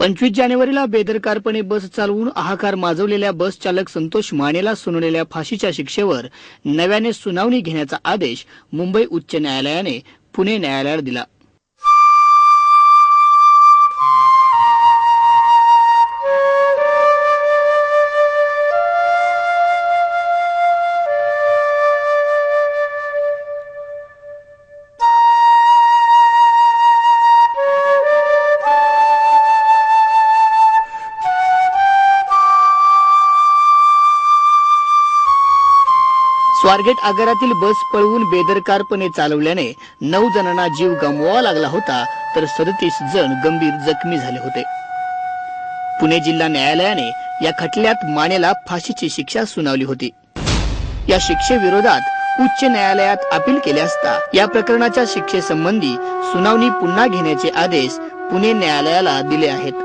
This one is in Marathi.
25 जानेवारीला बेदरकारपणे बस चालवून हाहाकार माजवलेल्या बस चालक संतोष मानेला सुनावलेल्या फाशीच्या शिक्षेवर नव्याने सुनावणी घेण्याचा आदेश मुंबई उच्च न्यायालयाने पुणे न्यायालयाला दिला। स्वारगेट आगारातील बस पळवून बेदरकारपणे चालवल्याने 9 जणांना जीव गमवावा लागला होता, तर 37 जण गंभीर जखमी झाले होते। पुणे जिल्हा न्यायालयाने या खटल्यात मानेला फाशीची शिक्षा सुनावली होती। या शिक्षेविरोधात उच्च न्यायालयात अपील केले असता या प्रकरणाच्या शिक्षेसंबंधी सुनावणी पुन्हा घेण्याचे आदेश पुणे न्यायालयाला दिले आहेत।